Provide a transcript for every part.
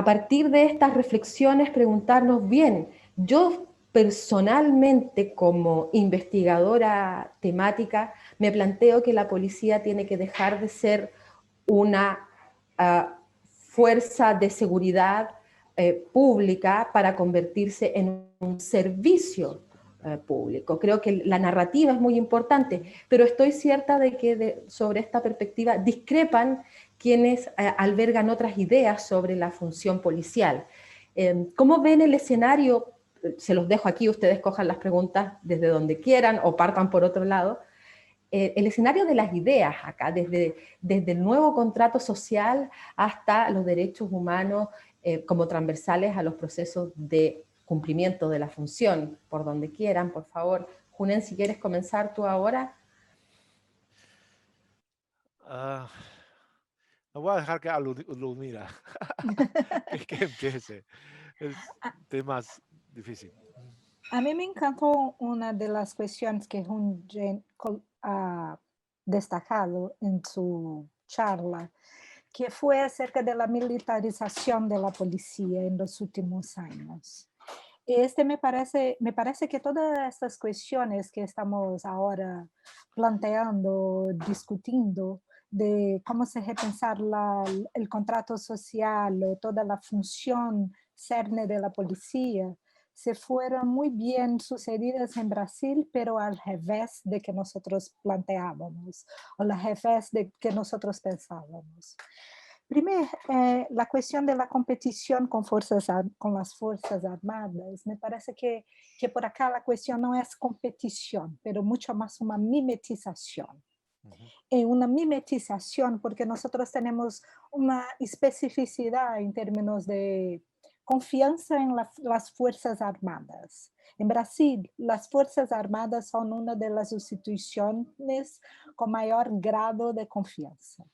a partir de estas reflexiones preguntarnos, bien, yo personalmente como investigadora temática me planteo que la policía tiene que dejar de ser una fuerza de seguridad pública para convertirse en un servicio público. Creo que la narrativa es muy importante, pero estoy cierta de que sobre esta perspectiva discrepan quienes albergan otras ideas sobre la función policial. ¿Cómo ven el escenario? Se los dejo aquí, ustedes cojan las preguntas desde donde quieran o partan por otro lado. El escenario de las ideas acá, desde el nuevo contrato social hasta los derechos humanos como transversales a los procesos de cumplimiento de la función, por donde quieran, por favor. Junen, si quieres comenzar tú ahora. No voy a dejar que a Lumira que empiece. Es temas difícil. A mí me encantó una de las cuestiones que ha destacado en su charla, que fue acerca de la militarización de la policía en los últimos años. Me parece que todas estas cuestiones que estamos ahora planteando, discutiendo, de cómo se repensar el contrato social o toda la función cerne de la policía, se fueron muy bien sucedidas en Brasil, pero al revés de que nosotros planteábamos, o al revés de que nosotros pensábamos. Primero, la cuestión de la competición con las Fuerzas Armadas, me parece que por acá la cuestión no es competición, pero mucho más una mimetización. Una mimetización porque nosotros tenemos una especificidad en términos de confianza en las Fuerzas Armadas. En Brasil, las Fuerzas Armadas son una de las instituciones con mayor grado de confianza.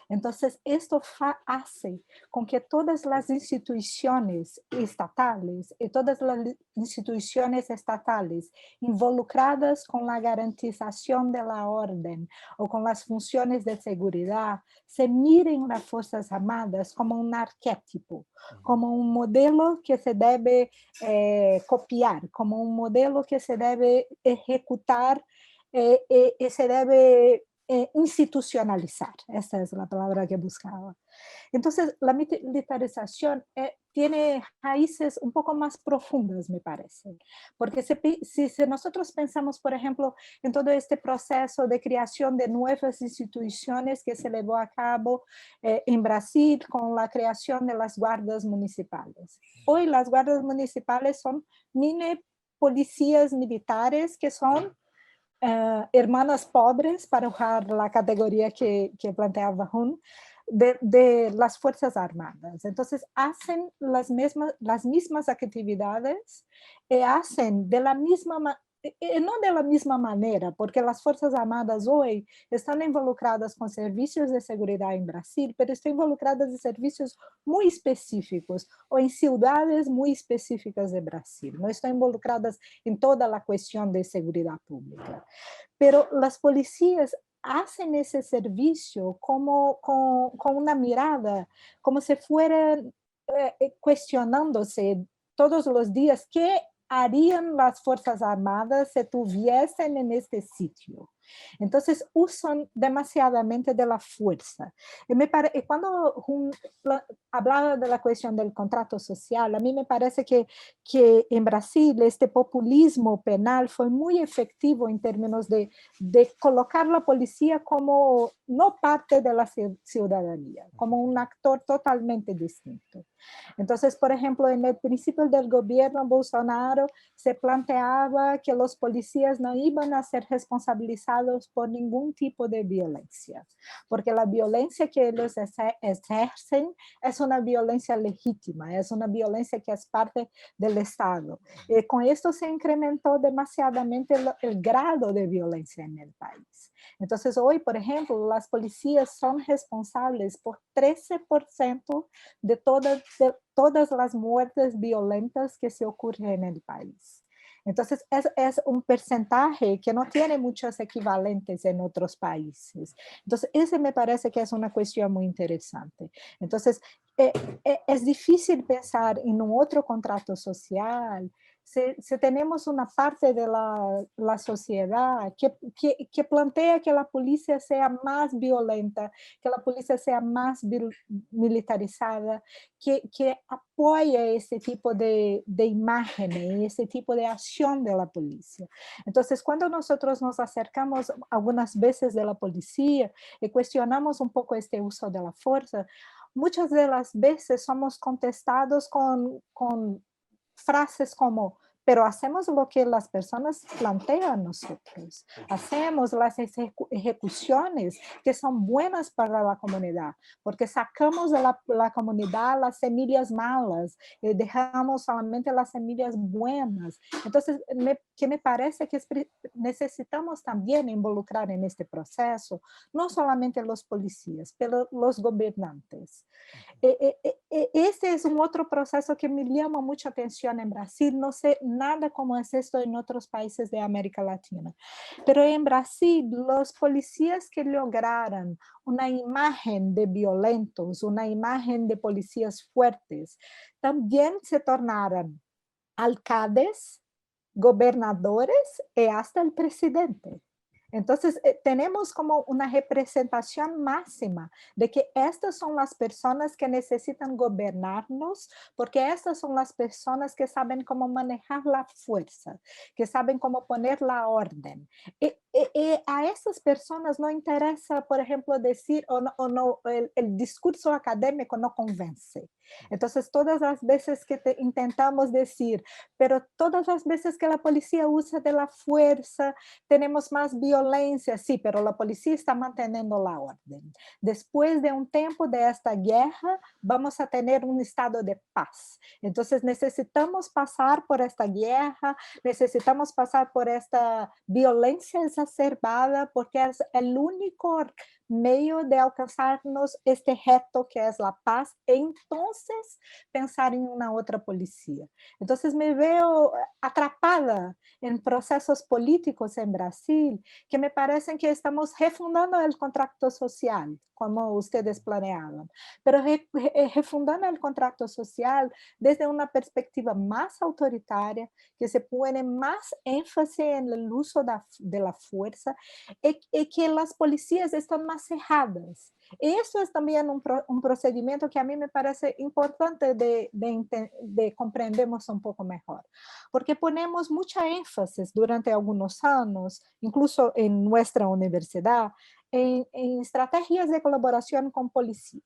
Entonces, esto hace con que todas las instituciones estatales y todas las instituciones estatales involucradas con la garantización de la orden o con las funciones de seguridad se miren las Fuerzas Armadas como un arquetipo, como un modelo que se debe copiar, como un modelo que se debe ejecutar y se debe institucionalizar. Esa es la palabra que buscaba. Entonces, la militarización tiene raíces un poco más profundas, me parece. Porque si nosotros pensamos, por ejemplo, en todo este proceso de creación de nuevas instituciones que se llevó a cabo en Brasil con la creación de las guardas municipales. Hoy las guardas municipales son mini policías militares que son hermanas pobres, para usar la categoría que planteaba Hun, de las Fuerzas Armadas. Entonces, hacen las mismas actividades y hacen de la misma no de la misma manera, porque las Fuerzas Armadas hoy están involucradas con servicios de seguridad en Brasil, pero están involucradas en servicios muy específicos o en ciudades muy específicas de Brasil. No están involucradas en toda la cuestión de seguridad pública. Pero las policías hacen ese servicio como con una mirada, como si fueran cuestionándose todos los días qué harían las Fuerzas Armadas si estuviesen en este sitio. Entonces usan demasiadamente de la fuerza. Y cuando hablaba de la cuestión del contrato social, a mí me parece que en Brasil este populismo penal fue muy efectivo en términos de colocar la policía como no parte de la ciudadanía, como un actor totalmente distinto. Entonces, por ejemplo, en el principio del gobierno Bolsonaro se planteaba que los policías no iban a ser responsabilizados por ningún tipo de violencia, porque la violencia que ellos ejercen es una violencia legítima, es una violencia que es parte del Estado. Con esto se incrementó demasiadamente el grado de violencia en el país. Entonces, hoy, por ejemplo, las policías son responsables por 13% de todas las muertes violentas que se ocurren en el país. Entonces, es un porcentaje que no tiene muchos equivalentes en otros países. Entonces, ese me parece que es una cuestión muy interesante. Entonces, eh, es difícil pensar en un otro contrato social si tenemos una parte de la sociedad que plantea que la policía sea más violenta, que la policía sea más militarizada, que apoya ese tipo de imagen, ese tipo de acción de la policía. Entonces, cuando nosotros nos acercamos algunas veces de la policía y cuestionamos un poco este uso de la fuerza, muchas de las veces somos contestados con frases como, pero hacemos lo que las personas plantean a nosotros, hacemos las ejecuciones que son buenas para la comunidad, porque sacamos de la comunidad las semillas malas, dejamos solamente las semillas buenas. Entonces, que me parece que necesitamos también involucrar en este proceso, no solamente los policías, pero los gobernantes. Ese es un otro proceso que me llama mucha atención en Brasil. No sé nada cómo es esto en otros países de América Latina, pero en Brasil los policías que lograran una imagen de violentos, una imagen de policías fuertes, también se tornaron alcaldes, gobernadores y hasta el presidente. Entonces, tenemos como una representación máxima de que estas son las personas que necesitan gobernarnos, porque estas son las personas que saben cómo manejar la fuerza, que saben cómo poner la orden. Y a estas personas no interesa, por ejemplo, decir o no el discurso académico no convence. Entonces, todas las veces que intentamos decir, pero todas las veces que la policía usa de la fuerza, tenemos más violencia, sí, pero la policía está manteniendo la orden. Después de un tiempo de esta guerra, vamos a tener un estado de paz. Entonces necesitamos pasar por esta guerra, necesitamos pasar por esta violencia exacerbada, porque es el único medio de alcanzarnos este reto que es la paz, e entonces pensar en una otra policía. Entonces me veo atrapada en procesos políticos en Brasil que me parecen que estamos refundando el contrato social, como ustedes planeaban, pero refundando el contrato social desde una perspectiva más autoritaria, que se pone más énfasis en el uso de la fuerza y que las policías están más cerradas. Eso es también un procedimiento que a mí me parece importante de comprendernos un poco mejor, porque ponemos mucha énfasis durante algunos años, incluso en nuestra universidad, en estrategias de colaboración con policías.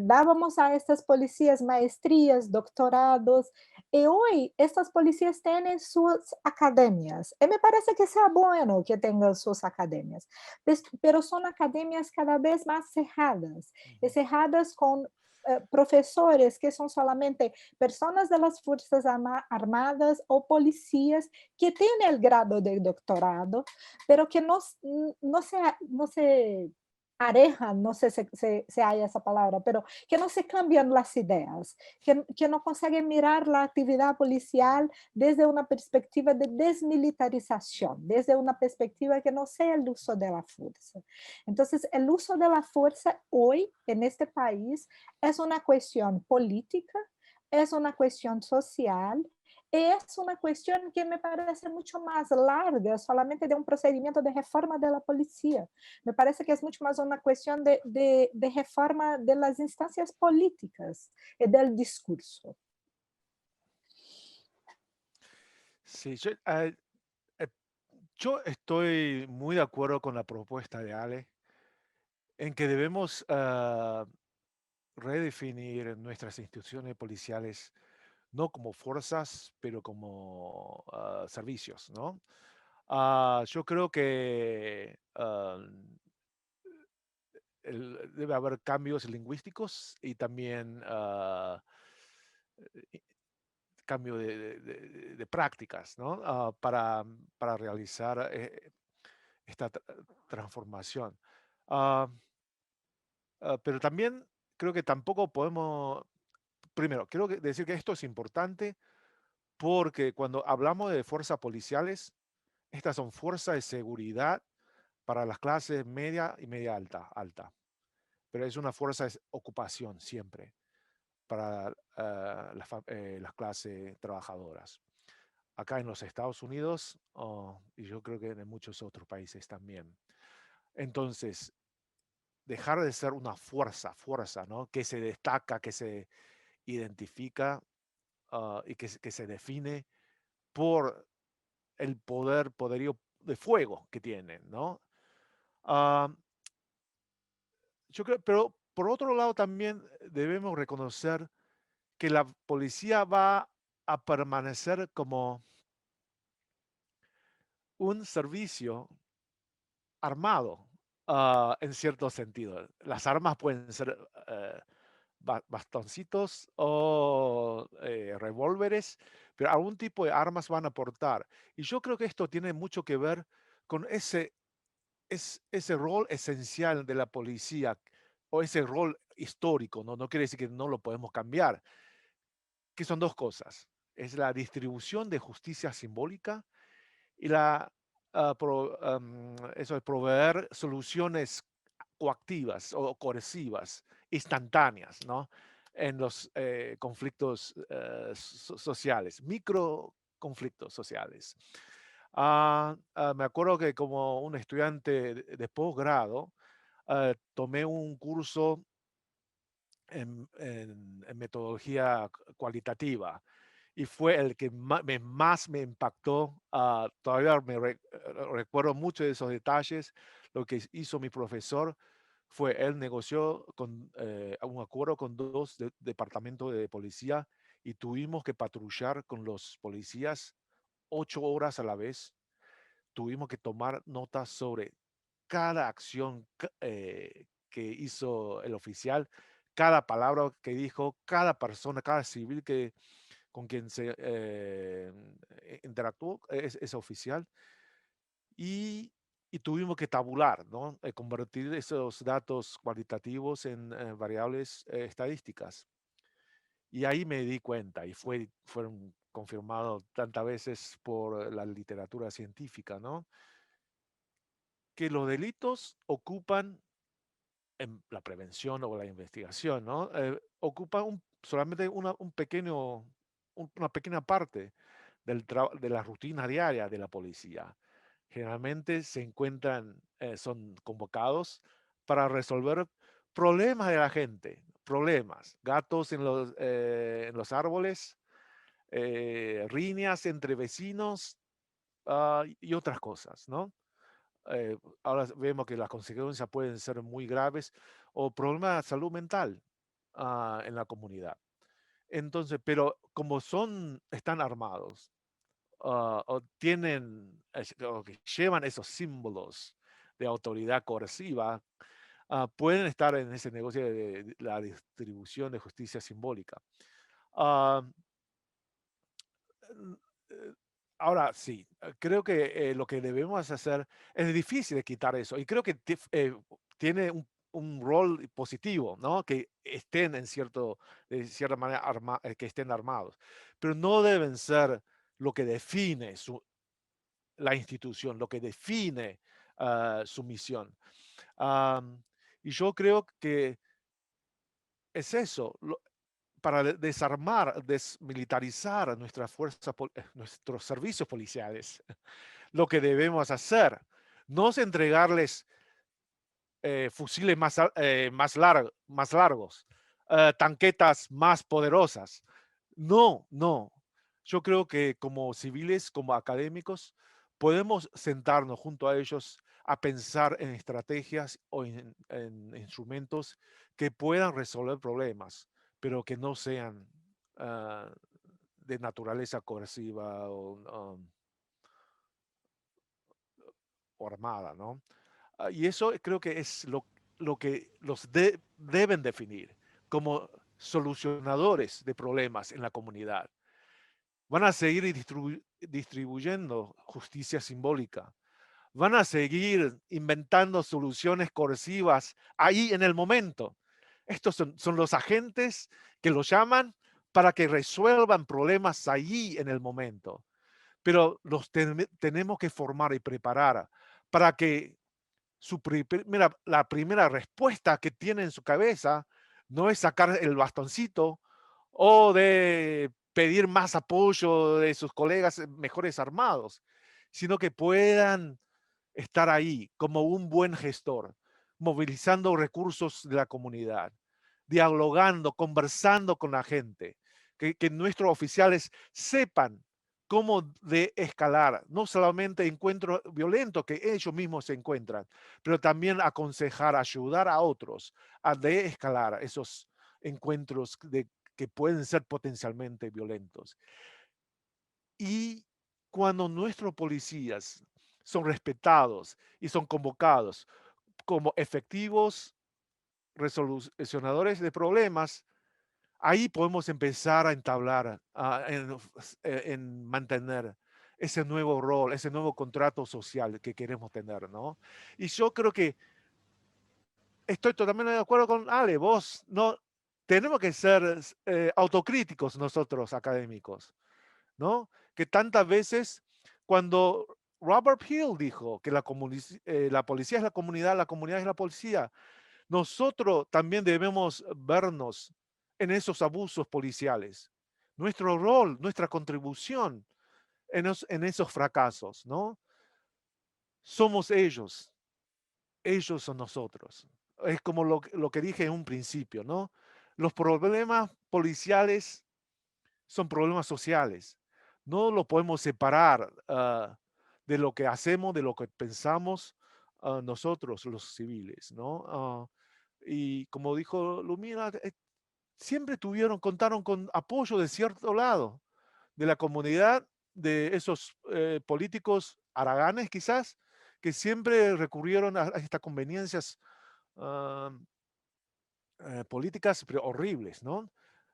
Dábamos a estas policías maestrías, doctorados, y hoy estas policías tienen sus academias. Y me parece que sea bueno que tengan sus academias, pero son academias cada vez más cerradas, y cerradas con profesores que son solamente personas de las Fuerzas Armadas o policías que tienen el grado de doctorado, pero que no se arejan, no sé si hay esa palabra, pero que no se cambian las ideas, que no consiguen mirar la actividad policial desde una perspectiva de desmilitarización, desde una perspectiva que no sea el uso de la fuerza. Entonces, el uso de la fuerza hoy en este país es una cuestión política, es una cuestión social, es una cuestión que me parece mucho más larga, solamente de un procedimiento de reforma de la policía. Me parece que es mucho más una cuestión de reforma de las instancias políticas y del discurso. Sí, eh, yo estoy muy de acuerdo con la propuesta de Ale en que debemos redefinir nuestras instituciones policiales no como fuerzas, pero como servicios, ¿no? Yo creo que debe haber cambios lingüísticos y también i- cambio de prácticas, ¿no? Para realizar esta transformación. Ah, pero también creo que tampoco podemos, primero, quiero decir que esto es importante porque cuando hablamos de fuerzas policiales, estas son fuerzas de seguridad para las clases media y media alta. Pero es una fuerza de ocupación siempre para las clases trabajadoras. Acá en los Estados Unidos, y yo creo que en muchos otros países también. Entonces, dejar de ser una fuerza, ¿no? Que se destaca, que se identifica y que se define por el poderío de fuego que tienen, ¿no? Ah, yo creo, pero por otro lado también debemos reconocer que la policía va a permanecer como un servicio armado, en cierto sentido. Las armas pueden ser bastoncitos o revólveres, pero algún tipo de armas van a aportar. Y yo creo que esto tiene mucho que ver con ese rol esencial de la policía o ese rol histórico, ¿no? No quiere decir que no lo podemos cambiar, que son dos cosas. Es la distribución de justicia simbólica y eso es proveer soluciones coactivas o coercivas, instantáneas, ¿no? En los conflictos sociales, micro conflictos sociales. Me acuerdo que como un estudiante de posgrado, tomé un curso en metodología cualitativa y fue el que más me impactó. Todavía recuerdo mucho de esos detalles. Lo que hizo mi profesor fue, él negoció un acuerdo con dos departamentos de policía y tuvimos que patrullar con los policías 8 horas a la vez. Tuvimos que tomar notas sobre cada acción que hizo el oficial, cada palabra que dijo, cada persona, cada civil con quien se interactuó ese oficial. Y, y tuvimos que tabular, ¿no? Convertir esos datos cualitativos en variables estadísticas. Y ahí me di cuenta, y fueron confirmados tantas veces por la literatura científica, ¿no? Que los delitos ocupan en la prevención o la investigación, ¿no? Ocupan solamente una pequeña parte de la rutina diaria de la policía. Generalmente son convocados para resolver problemas de la gente, problemas, gatos en los árboles, riñas entre vecinos y otras cosas, ¿no? Ahora vemos que las consecuencias pueden ser muy graves o problemas de salud mental en la comunidad. Entonces, pero como están armados o o que llevan esos símbolos de autoridad coerciva, pueden estar en ese negocio de la distribución de justicia simbólica. Ah, eh, Ahora sí, creo que lo que debemos hacer es difícil de quitar eso y creo que tiene un rol positivo, ¿no? Que estén de cierta manera que estén armados, pero no deben ser lo que define la institución, lo que define su misión. Am, y yo creo que es eso, para desarmar, desmilitarizar nuestros servicios policiales, lo que debemos hacer. No es entregarles fusiles más largos, tanquetas más poderosas. No, no. Yo creo que como civiles, como académicos, podemos sentarnos junto a ellos a pensar en estrategias o en instrumentos que puedan resolver problemas, pero que no sean ah, de naturaleza coerciva o armada, ¿no? Y eso creo que es lo que deben definir como solucionadores de problemas en la comunidad. Van a seguir distribuyendo justicia simbólica. Van a seguir inventando soluciones coercivas ahí en el momento. Estos son los agentes que lo llaman para que resuelvan problemas allí en el momento. Pero los tenemos que formar y preparar para que la primera respuesta que tiene en su cabeza no es sacar el bastoncito o de pedir más apoyo de sus colegas mejores armados, sino que puedan estar ahí como un buen gestor, movilizando recursos de la comunidad, dialogando, conversando con la gente, que nuestros oficiales sepan cómo de escalar, no solamente encuentros violentos que ellos mismos se encuentran, pero también aconsejar, ayudar a otros a de-escalar esos encuentros que pueden ser potencialmente violentos. Y cuando nuestros policías son respetados y son convocados como efectivos resolucionadores de problemas, ahí podemos empezar a entablar, en mantener ese nuevo rol, ese nuevo contrato social que queremos tener, ¿no? Y yo creo que estoy totalmente de acuerdo con Ale, vos, no, tenemos que ser autocríticos nosotros académicos, ¿no? Que tantas veces cuando Robert Hill dijo que la policía es la comunidad es la policía, nosotros también debemos vernos en esos abusos policiales. Nuestro rol, nuestra contribución en esos fracasos, ¿no? Somos ellos son nosotros. Es como lo que dije en un principio, ¿no? Los problemas policiales son problemas sociales. No lo podemos separar de lo que hacemos, de lo que pensamos nosotros, los civiles, ¿no? Y como dijo Lumina, siempre contaron con apoyo de cierto lado, de la comunidad, de esos políticos haraganes quizás, que siempre recurrieron a estas conveniencias ah, políticas pero horribles, ¿no?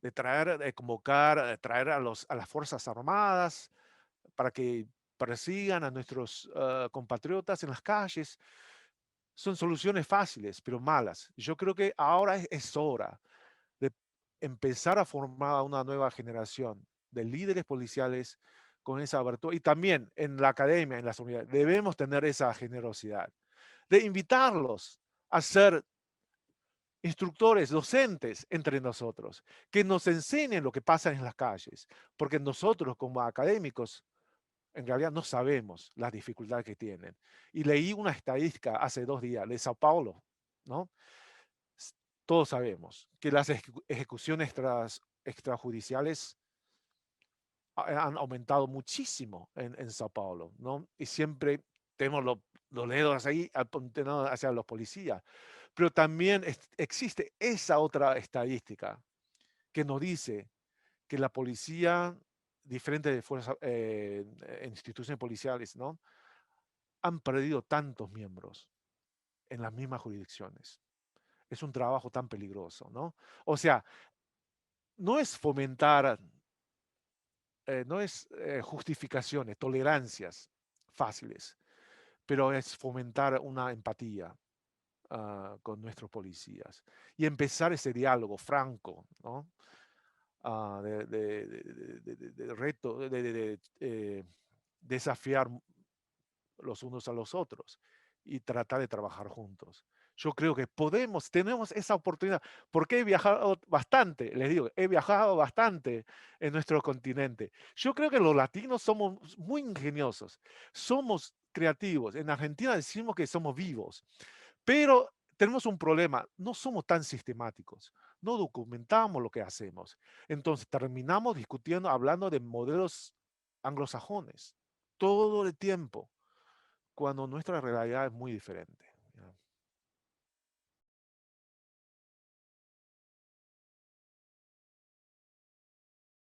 De convocar, de traer a las Fuerzas Armadas para que persigan a nuestros compatriotas en las calles. Son soluciones fáciles, pero malas. Yo creo que ahora es hora de empezar a formar una nueva generación de líderes policiales con esa abertura. Y también en la academia, en las unidades, debemos tener esa generosidad de invitarlos a ser instructores, docentes entre nosotros, que nos enseñen lo que pasa en las calles, porque nosotros como académicos en realidad no sabemos las dificultades que tienen. Y leí una estadística hace 2 días de Sao Paulo, ¿no? Todos sabemos que las ejecuciones extrajudiciales han aumentado muchísimo en Sao Paulo, ¿no? Y siempre tenemos los dedos ahí apuntados hacia los policías. Pero también existe esa otra estadística que nos dice que la policía, diferente de fuerzas, instituciones policiales, ¿no? Han perdido tantos miembros en las mismas jurisdicciones. Es un trabajo tan peligroso, ¿no? O sea, no es fomentar, no es justificaciones, tolerancias fáciles, pero es fomentar una empatía con nuestros policías y empezar ese diálogo franco, ¿no? De reto, desafiar los unos a los otros y tratar de trabajar juntos. Yo creo que tenemos esa oportunidad, porque he viajado bastante, les digo, he viajado bastante en nuestro continente. Yo creo que los latinos somos muy ingeniosos, somos creativos. En Argentina decimos que somos vivos, pero tenemos un problema, no somos tan sistemáticos, no documentamos lo que hacemos. Entonces terminamos discutiendo, hablando de modelos anglosajones todo el tiempo, cuando nuestra realidad es muy diferente.